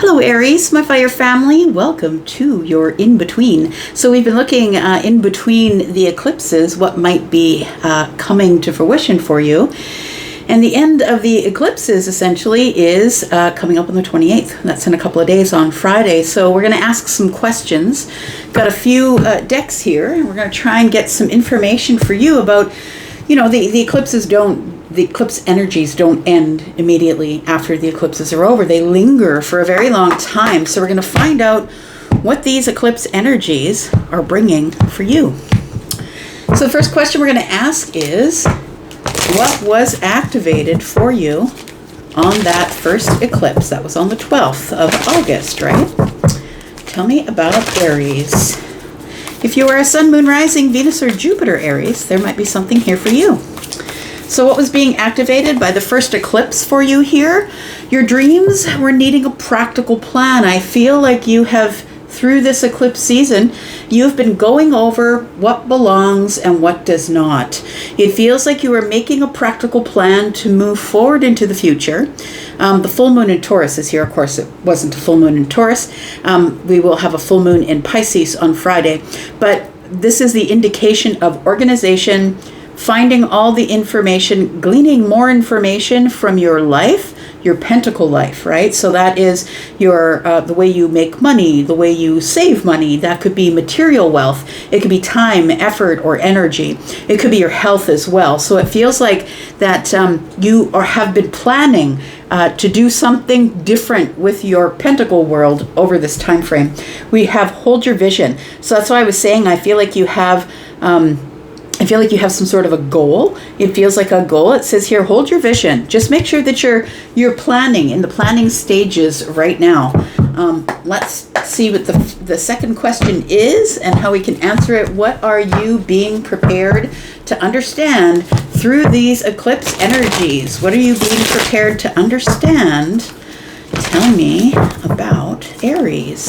Hello Aries, my fire family. Welcome to your in-between. So we've been looking in between the eclipses, what might be coming to fruition for you. And the end of the eclipses essentially is coming up on the 28th. That's in a couple of days on Friday. So we're going to ask some questions. Got a few decks here, and we're going to try and get some information for you about, you know, the eclipses the eclipse energies don't end immediately after the eclipses are over. They linger for a very long time. So we're going to find out what these eclipse energies are bringing for you. So the first question we're going to ask is, what was activated for you on that first eclipse? That was on the 12th of August, right? Tell me about Aries. If you are a Sun, Moon, Rising, Venus, or Jupiter Aries, there might be something here for you. So what was being activated by the first eclipse for you here? Your dreams were needing a practical plan. I feel like you have, through this eclipse season, you've been going over what belongs and what does not. It feels like you are making a practical plan to move forward into the future. The full moon in Taurus is here. Of course, it wasn't a full moon in Taurus. We will have a full moon in Pisces on Friday. But this is the indication of organization, finding all the information, gleaning more information from your life, your pentacle life, right? So that is your the way you make money, the way you save money. That could be material wealth. It could be time, effort, or energy. It could be your health as well. So it feels like that you have been planning to do something different with your pentacle world over this time frame. We have hold your vision. So that's why I was saying I feel like you have some sort of a goal. It feels like a goal. It says here, hold your vision. Just make sure that you're planning in the planning stages right now. Let's see what the second question is and how we can answer it. What are you being prepared to understand through these eclipse energies? What are you being prepared to understand? Tell me about Aries.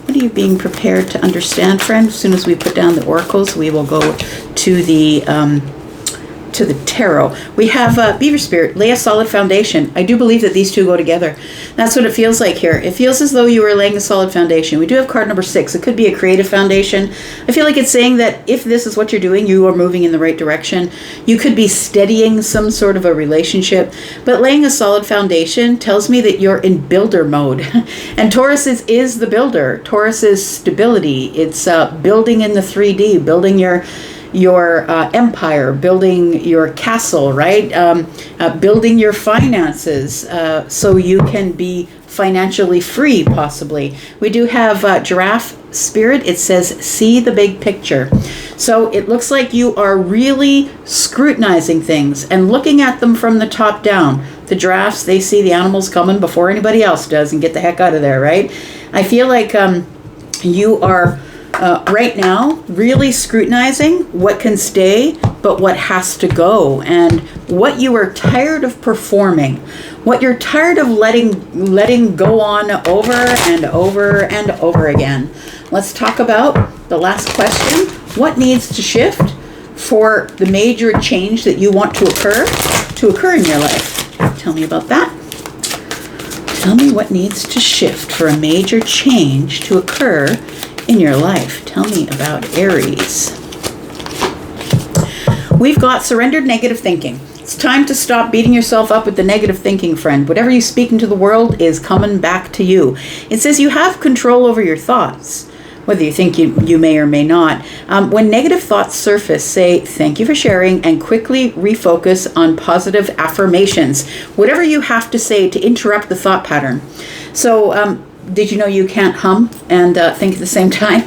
What are you being prepared to understand, friend? As soon as we put down the oracles, we will go to the tarot. We have Beaver Spirit, lay a solid foundation. I do believe that these two go together. That's what it feels like here. It feels as though you are laying a solid foundation. We do have card number 6. It could be a creative foundation. I feel like it's saying that if this is what you're doing, you are moving in the right direction. You could be steadying some sort of a relationship, but laying a solid foundation tells me that you're in builder mode. And Taurus is the builder. Taurus is stability. It's building in the 3D, building your empire, building your castle, right? Building your finances so you can be financially free, possibly. We do have Giraffe Spirit. It says, see the big picture. So it looks like you are really scrutinizing things and looking at them from the top down. The giraffes, they see the animals coming before anybody else does and get the heck out of there, right? I feel like you are right now really scrutinizing what can stay, but what has to go, and what you are tired of performing, what you're tired of letting go on over and over and over again. Let's talk about the last question. What needs to shift for the major change that you want to occur in your life? Tell me about that. Tell me what needs to shift for a major change to occur in your life. Tell me about Aries. We've got surrendered negative thinking. It's time to stop beating yourself up with the negative thinking, friend. Whatever you speak into the world is coming back to you. It says you have control over your thoughts, whether you think you may or may not. When negative thoughts surface, say thank you for sharing and quickly refocus on positive affirmations. Whatever you have to say to interrupt the thought pattern. So did you know you can't hum and think at the same time?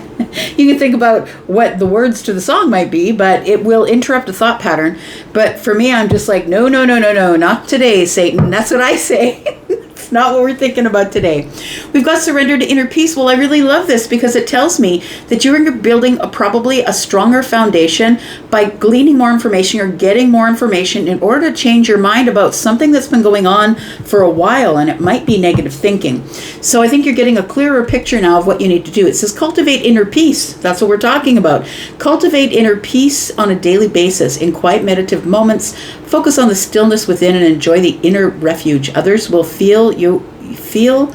You can think about what the words to the song might be, but it will interrupt a thought pattern. But for me, I'm just like, no, not today, Satan. That's what I say. It's not what we're thinking about today. We've got surrender to inner peace. Well, I really love this because it tells me that you're building probably a stronger foundation by gleaning more information or getting more information in order to change your mind about something that's been going on for a while, and it might be negative thinking. So I think you're getting a clearer picture now of what you need to do. It says cultivate inner peace. That's what we're talking about. Cultivate inner peace on a daily basis in quiet meditative moments. Focus on the stillness within and enjoy the inner refuge. Others will feel feel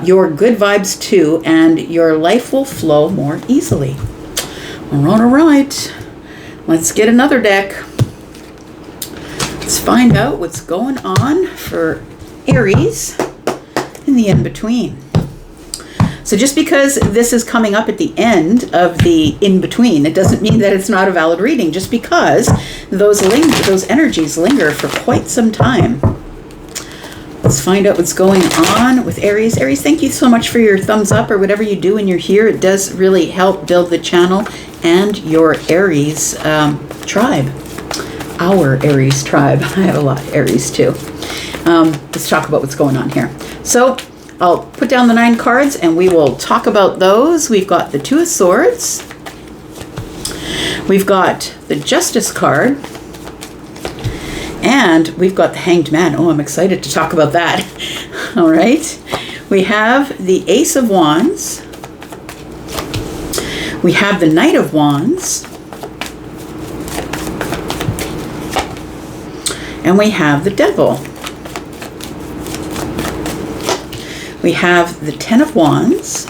your good vibes too, and your life will flow more easily. All right. Let's get another deck. Let's find out what's going on for Aries in the in-between. So just because this is coming up at the end of the in-between, it doesn't mean that it's not a valid reading, just because those energies linger for quite some time. Let's find out what's going on with Aries. Aries, thank you so much for your thumbs up or whatever you do when you're here. It does really help build the channel and your Aries tribe. Our Aries tribe. I have a lot of Aries too. Let's talk about what's going on here. So I'll put down the 9 cards and we will talk about those. We've got the 2 of Swords. We've got the Justice card. And we've got the Hanged Man. Oh, I'm excited to talk about that. All right. We have the Ace of Wands. We have the Knight of Wands. And we have the Devil. We have the 10 of Wands.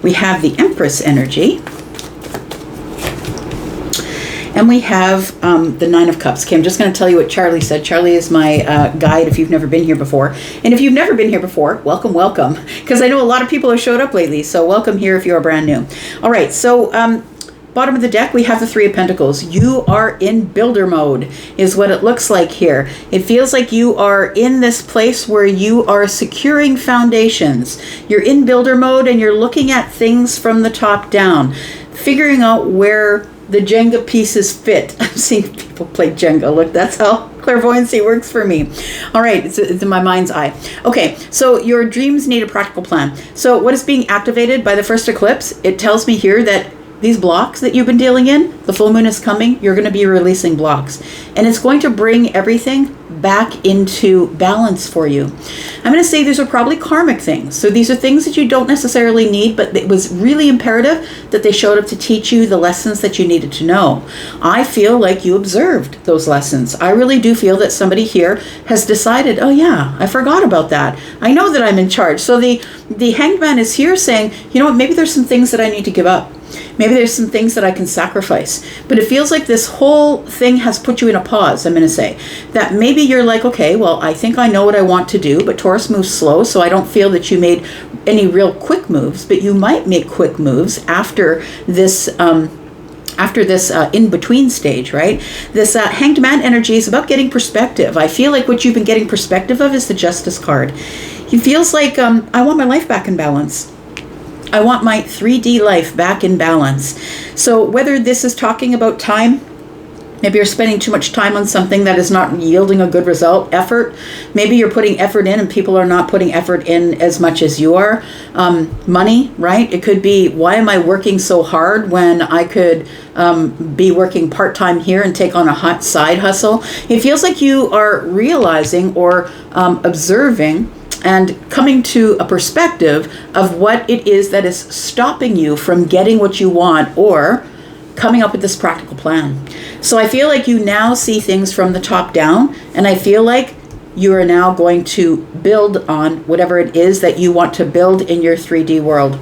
We have the Empress energy. And we have the 9 of Cups. Okay, I'm just going to tell you what Charlie said. Charlie is my guide if you've never been here before. And if you've never been here before, welcome, welcome. Because I know a lot of people have showed up lately. So welcome here if you're brand new. All right, so bottom of the deck, we have the 3 of Pentacles. You are in builder mode is what it looks like here. It feels like you are in this place where you are securing foundations. You're in builder mode and you're looking at things from the top down, figuring out where the Jenga pieces fit. I'm seeing people play Jenga. Look, that's how clairvoyancy works for me. All right, it's in my mind's eye. Okay, so your dreams need a practical plan. So what is being activated by the first eclipse? It tells me here that these blocks that you've been dealing in, the full moon is coming, you're going to be releasing blocks. And it's going to bring everything back into balance for you. I'm going to say these are probably karmic things. So these are things that you don't necessarily need, but it was really imperative that they showed up to teach you the lessons that you needed to know. I feel like you observed those lessons. I really do feel that somebody here has decided, oh yeah, I forgot about that. I know that I'm in charge. So the Hanged Man is here saying, you know what, maybe there's some things that I need to give up. Maybe there's some things that I can sacrifice. But it feels like this whole thing has put you in a pause, I'm going to say. That maybe you're like, okay, well, I think I know what I want to do, but Taurus moves slow, so I don't feel that you made any real quick moves, but you might make quick moves after this in-between stage, right? This Hanged Man energy is about getting perspective. I feel like what you've been getting perspective of is the Justice card. It feels like I want my life back in balance. I want my 3D life back in balance. So whether this is talking about time, maybe you're spending too much time on something that is not yielding a good result, effort. Maybe you're putting effort in and people are not putting effort in as much as you are. Money, right? It could be, why am I working so hard when I could be working part-time here and take on a hot side hustle? It feels like you are realizing or observing and coming to a perspective of what it is that is stopping you from getting what you want or coming up with this practical plan. So I feel like you now see things from the top down, and I feel like you are now going to build on whatever it is that you want to build in your 3D world.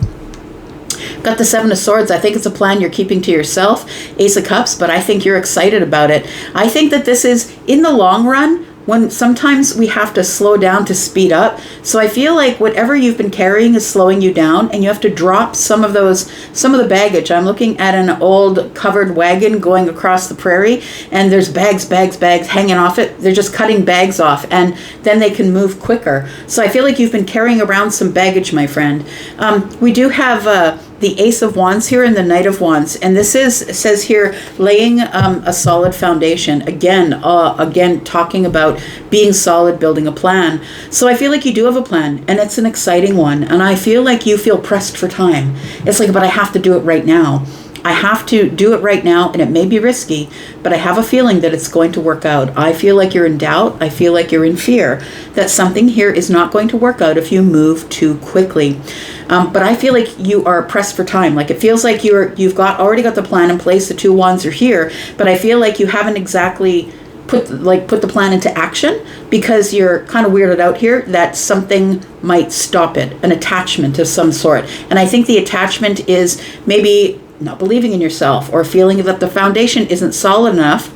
Got the 7 of Swords. I think it's a plan you're keeping to yourself. Ace of Cups, but I think you're excited about it. I think that this is, in the long run, when sometimes we have to slow down to speed up. So I feel like whatever you've been carrying is slowing you down, and you have to drop some of the baggage. I'm looking at an old covered wagon going across the prairie, and there's bags hanging off it. They're just cutting bags off, and then they can move quicker. So I feel like you've been carrying around some baggage, my friend. We do have the Ace of Wands here and the Knight of Wands, and this says here laying a solid foundation. Again talking about being solid, building a plan. So I feel like you do have a plan, and it's an exciting one, and I feel like you feel pressed for time. It's like, but I have to do it right now. I have to do it right now, and it may be risky, but I have a feeling that it's going to work out. I feel like you're in doubt. I feel like you're in fear that something here is not going to work out if you move too quickly. But I feel like you are pressed for time. Like it feels like you've already got the plan in place. The 2 wands are here, but I feel like you haven't exactly put the plan into action, because you're kind of weirded out here that something might stop it, an attachment of some sort. And I think the attachment is maybe not believing in yourself, or feeling that the foundation isn't solid enough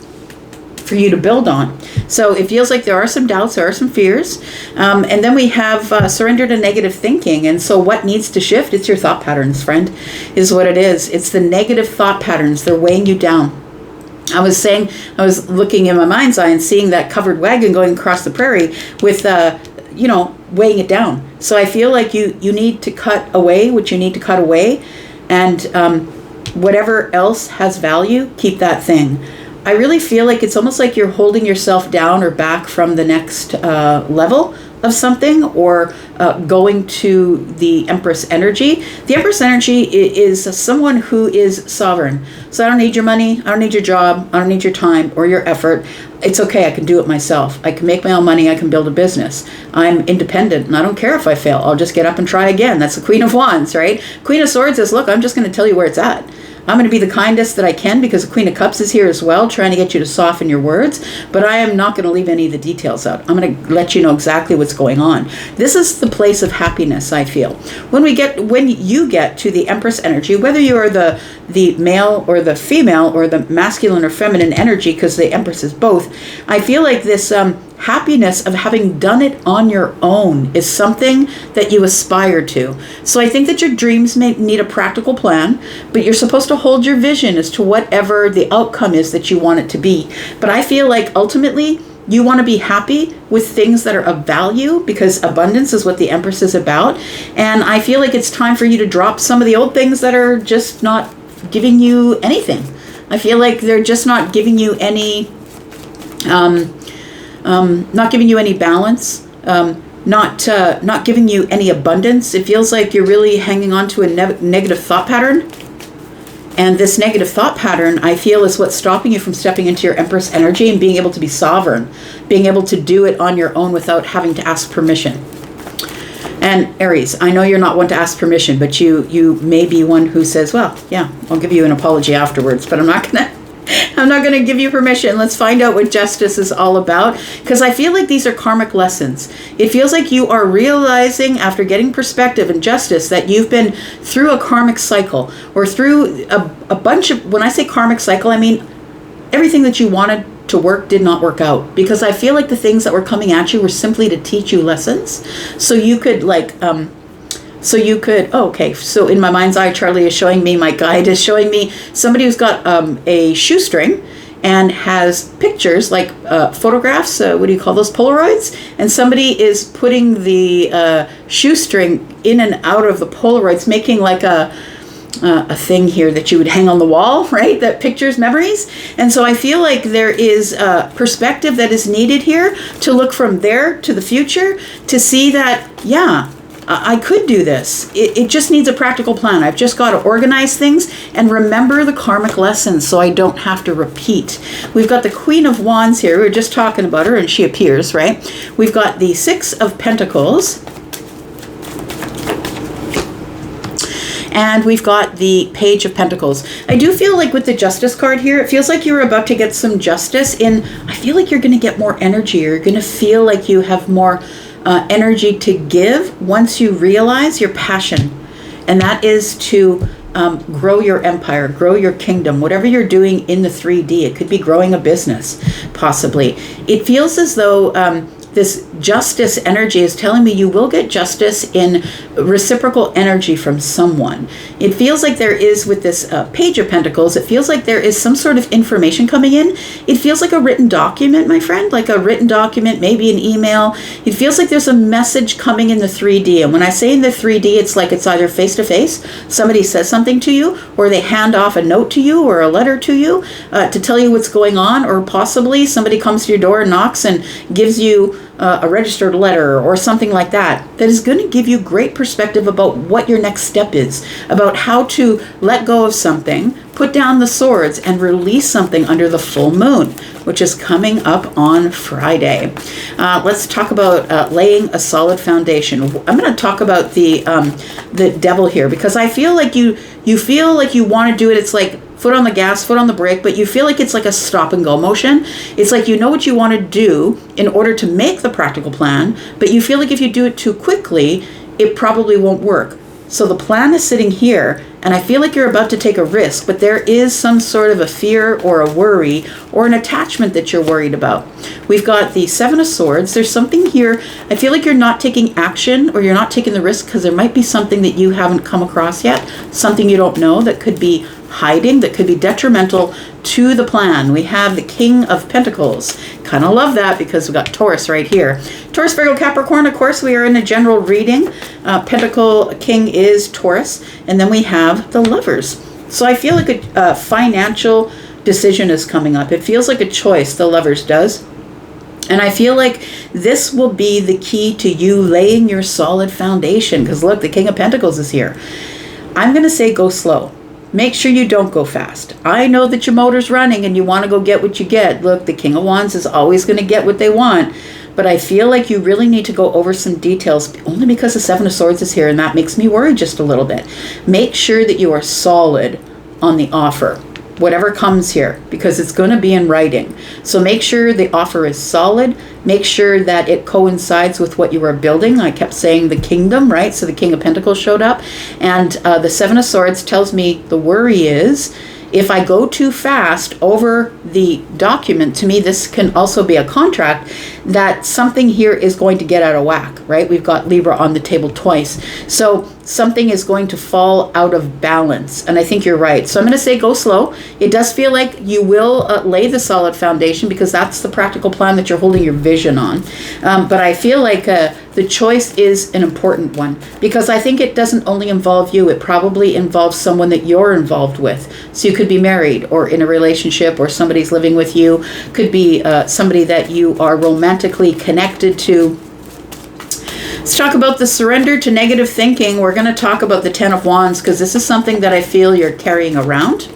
for you to build on. So it feels like there are some doubts, there are some fears. And then we have surrender to negative thinking. And so what needs to shift? It's your thought patterns, friend, is what it is. It's the negative thought patterns. They're weighing you down. I was looking in my mind's eye and seeing that covered wagon going across the prairie with, weighing it down. So I feel like you need to cut away what you need to cut away. And whatever else has value, keep that thing. I really feel like it's almost like you're holding yourself down or back from the next level of something, or going to the Empress energy. The Empress energy is someone who is sovereign. So I don't need your money, I don't need your job, I don't need your time or your effort. It's okay, I can do it myself. I can make my own money, I can build a business. I'm independent, and I don't care if I fail. I'll just get up and try again. That's the Queen of Wands, right? Queen of Swords is, look, I'm just going to tell you where it's at. I'm going to be the kindest that I can, because the Queen of Cups is here as well, trying to get you to soften your words. But I am not going to leave any of the details out. I'm going to let you know exactly what's going on. This is the place of happiness, I feel. When you get to the Empress energy, whether you are the male or the female, or the masculine or feminine energy, because the Empress is both, I feel like this happiness of having done it on your own is something that you aspire to. So I think that your dreams may need a practical plan, but you're supposed to hold your vision as to whatever the outcome is that you want it to be. But I feel like ultimately you want to be happy with things that are of value, because abundance is what the Empress is about. And I feel like it's time for you to drop some of the old things that are just not giving you anything. I feel like they're just not giving you any not giving you any balance, not giving you any abundance. It feels like you're really hanging on to a negative thought pattern. And this negative thought pattern, I feel, is what's stopping you from stepping into your Empress energy and being able to be sovereign, being able to do it on your own without having to ask permission. And Aries, I know you're not one to ask permission, but you may be one who says, well, yeah, I'll give you an apology afterwards, but I'm not going to give you permission. Let's find out what justice is all about, because I feel like these are karmic lessons. It feels like you are realizing, after getting perspective and justice, that you've been through a karmic cycle, or through a bunch of, when I say karmic cycle, I mean everything that you wanted to work did not work out, because I feel like the things that were coming at you were simply to teach you lessons, so you could so in my mind's eye, Charlie is showing me, my guide is showing me somebody who's got a shoestring and has pictures, like photographs, what do you call those, Polaroids? And somebody is putting the shoestring in and out of the Polaroids, making like a thing here that you would hang on the wall, right? That pictures memories. And so I feel like there is a perspective that is needed here to look from there to the future, to see that, yeah, I could do this. It just needs a practical plan. I've just got to organize things and remember the karmic lessons so I don't have to repeat. We've got the Queen of Wands here. We were just talking about her, and she appears, right? We've got the Six of Pentacles. And we've got the Page of Pentacles. I do feel like with the Justice card here, it feels like you're about to get some justice in. I feel like you're going to get more energy. You're going to feel like you have more energy to give once you realize your passion. And that is to grow your empire, grow your kingdom, whatever you're doing in the 3D. It could be growing a business, possibly. It feels as though this justice energy is telling me you will get justice in reciprocal energy from someone. It feels like there is, with this Page of Pentacles, it feels like there is some sort of information coming in. It feels like a written document, my friend, like a written document, maybe an email. It feels like there's a message coming in the 3D. And when I say in the 3D, it's like it's either face-to-face, somebody says something to you, or they hand off a note to you or a letter to you to tell you what's going on, or possibly somebody comes to your door and knocks and gives you a registered letter or something like that, that is going to give you great perspective about what your next step is, about how to let go of something, put down the swords, and release something under the full moon, which is coming up on Friday. Let's talk about laying a solid foundation. I'm going to talk about the devil here, because I feel like you feel like you want to do it. It's like foot on the gas, foot on the brake, but you feel like it's like a stop and go motion. It's like you know what you want to do in order to make the practical plan, but you feel like if you do it too quickly, it probably won't work. So the plan is sitting here, and I feel like you're about to take a risk, but there is some sort of a fear or a worry or an attachment that you're worried about. We've got the Seven of Swords. There's something here. I feel like you're not taking action or you're not taking the risk because there might be something that you haven't come across yet, something you don't know that could be hiding, that could be detrimental to the plan. We have the King of Pentacles. Kind of love that because we got Taurus right here. Taurus, Virgo, Capricorn, of course, we are in a general reading. Pentacle King is Taurus. And then we have the Lovers. So I feel like a financial decision is coming up. It feels like a choice, the Lovers does. And I feel like this will be the key to you laying your solid foundation. Because look, the King of Pentacles is here. I'm going to say go slow. Make sure you don't go fast. I know that your motor's running and you want to go get what you get. Look, the King of Wands is always going to get what they want. But I feel like you really need to go over some details only because the Seven of Swords is here, and that makes me worry just a little bit. Make sure that you are solid on the offer, whatever comes here, because it's going to be in writing. So make sure the offer is solid. Make sure that it coincides with what you are building. I kept saying the kingdom, right? So the King of Pentacles showed up. And the Seven of Swords tells me the worry is if I go too fast over the document, to me, this can also be a contract that something here is going to get out of whack, right? We've got Libra on the table twice. So something is going to fall out of balance. And I think you're right. So I'm going to say go slow. It does feel like you will lay the solid foundation because that's the practical plan that you're holding your vision on. But I feel like the choice is an important one because I think it doesn't only involve you. It probably involves someone that you're involved with. So you could be married or in a relationship or somebody's living with you. Could be somebody that you are romantically connected to. Let's talk about the surrender to negative thinking. We're going to talk about the Ten of Wands because this is something that I feel you're carrying around.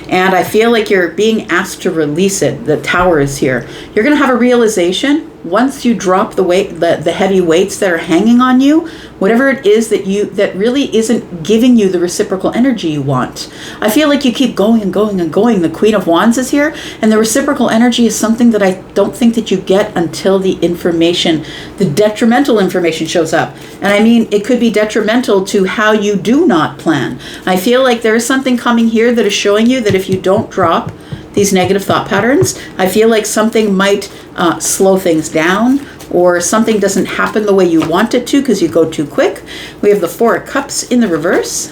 And I feel like you're being asked to release it. The Tower is here. You're going to have a realization once you drop the weight, the heavy weights that are hanging on you, whatever it is that really isn't giving you the reciprocal energy you want. I feel like you keep going and going and going. The Queen of Wands is here, and the reciprocal energy is something that I don't think that you get until the information, the detrimental information shows up. And I mean, it could be detrimental to how you do not plan. I feel like there is something coming here that is showing you that if you don't drop these negative thought patterns, I feel like something might slow things down or something doesn't happen the way you want it to because you go too quick. We have the Four of Cups in the reverse.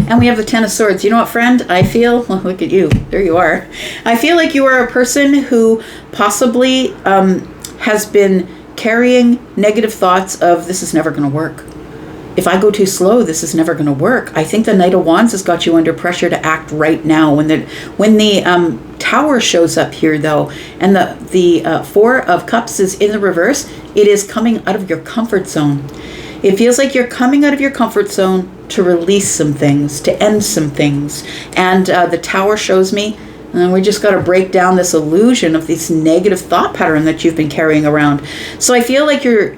And we have the Ten of Swords. You know what, friend? I feel, well, look at you. There you are. I feel like you are a person who possibly has been carrying negative thoughts of this is never going to work. If I go too slow, this is never going to work. I think the Knight of Wands has got you under pressure to act right now. When the Tower shows up here, though, and the Four of Cups is in the reverse, it is coming out of your comfort zone. It feels like you're coming out of your comfort zone to release some things, to end some things. And the Tower shows me, and we just got to break down this illusion of this negative thought pattern that you've been carrying around. So I feel like you're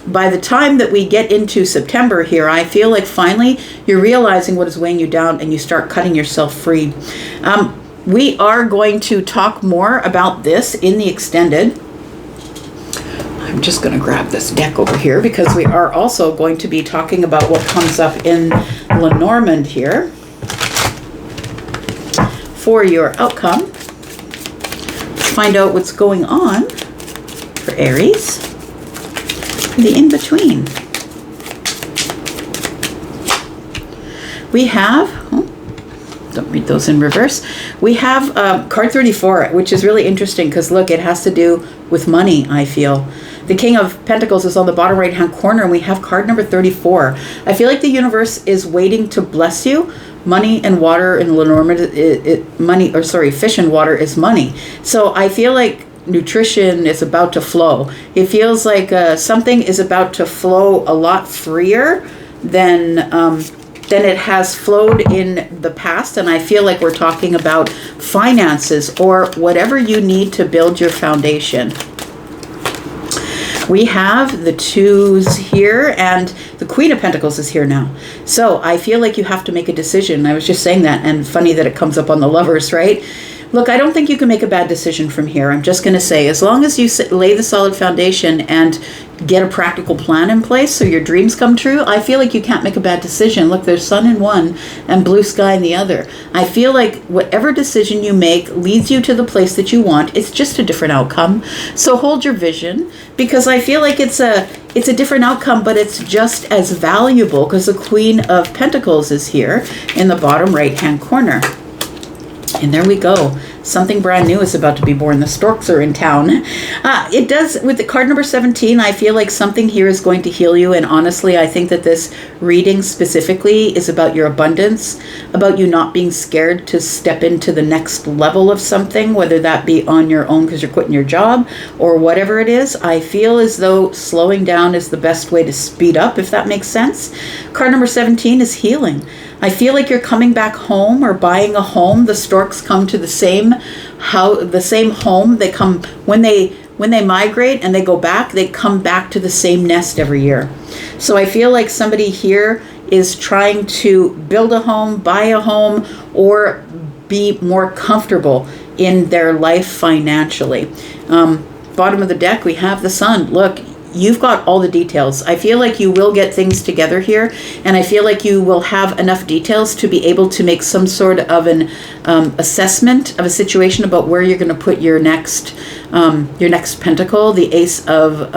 by the time that we get into September here, I feel like finally you're realizing what is weighing you down and you start cutting yourself free. We are going to talk more about this in the extended. I'm just going to grab this deck over here because we are also going to be talking about what comes up in Lenormand here for your outcome. Let's find out what's going on for Aries. The in-between. We have, don't read those in reverse. We have card 34, which is really interesting because look, it has to do with money, I feel. The King of Pentacles is on the bottom right-hand corner, and we have card number 34. I feel like the universe is waiting to bless you. Money and water in Lenormand, fish and water is money. So I feel like nutrition is about to flow. It feels like something is about to flow a lot freer than it has flowed in the past. And I feel like we're talking about finances or whatever you need to build your foundation. We have the 2s here, and the Queen of Pentacles is here now. So I feel like you have to make a decision. I was just saying that, and funny that it comes up on the Lovers, right? Look, I don't think you can make a bad decision from here. I'm just going to say, as long as you lay the solid foundation and get a practical plan in place so your dreams come true, I feel like you can't make a bad decision. Look, there's sun in one and blue sky in the other. I feel like whatever decision you make leads you to the place that you want. It's just a different outcome. So hold your vision, because I feel like it's a different outcome, but it's just as valuable, because the Queen of Pentacles is here in the bottom right-hand corner. And there we go. Something brand new is about to be born. The storks are in town. It does, with the card number 17, I feel like something here is going to heal you. And honestly, I think that this reading specifically is about your abundance, about you not being scared to step into the next level of something, whether that be on your own because you're quitting your job or whatever it is. I feel as though slowing down is the best way to speed up, if that makes sense. Card number 17 is healing. I feel like you're coming back home or buying a home. The storks come to the same home. They come when they migrate and they go back, they come back to the same nest every year. So I feel like somebody here is trying to build a home, buy a home, or be more comfortable in their life financially. Bottom of the deck, we have the Sun. Look, you've got all the details. I feel like you will get things together here, and I feel like you will have enough details to be able to make some sort of an assessment of a situation about where you're going to put your next pentacle. The Ace of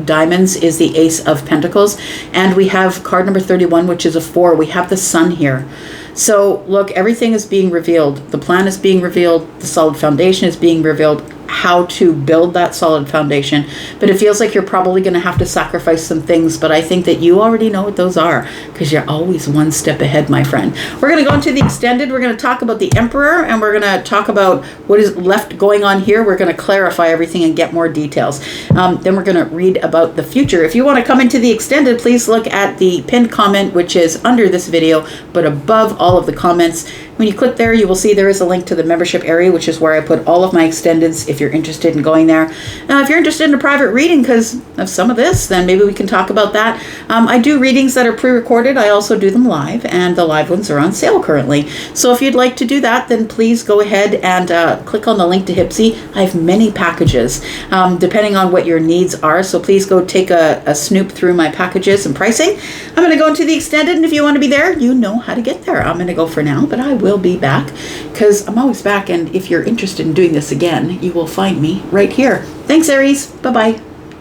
Diamonds is the Ace of Pentacles, and we have card number 31, which is a 4. We have the Sun here. So look, everything is being revealed. The plan is being revealed. The solid foundation is being revealed. How to build that solid foundation. But it feels like you're probably going to have to sacrifice some things, but I think that you already know what those are, because you're always one step ahead, my friend. We're going to go into the extended. We're going to talk about the Emperor, and we're going to talk about what is left going on here. We're going to clarify everything and get more details. Then we're going to read about the future. If you want to come into the extended, please look at the pinned comment, which is under this video, but above all of the comments. When you click there, you will see there is a link to the membership area, which is where I put all of my extendeds if you're interested in going there. If you're interested in a private reading because of some of this, then maybe we can talk about that. I do readings that are pre-recorded. I also do them live, and the live ones are on sale currently. So if you'd like to do that, then please go ahead and click on the link to Hypsee. I have many packages depending on what your needs are. So please go take a snoop through my packages and pricing. I'm going to go into the extended, and if you want to be there, you know how to get there. I'm going to go for now, but I will be back, because I'm always back, and if you're interested in doing this again, you will find me right here. Thanks, Aries. Bye-bye.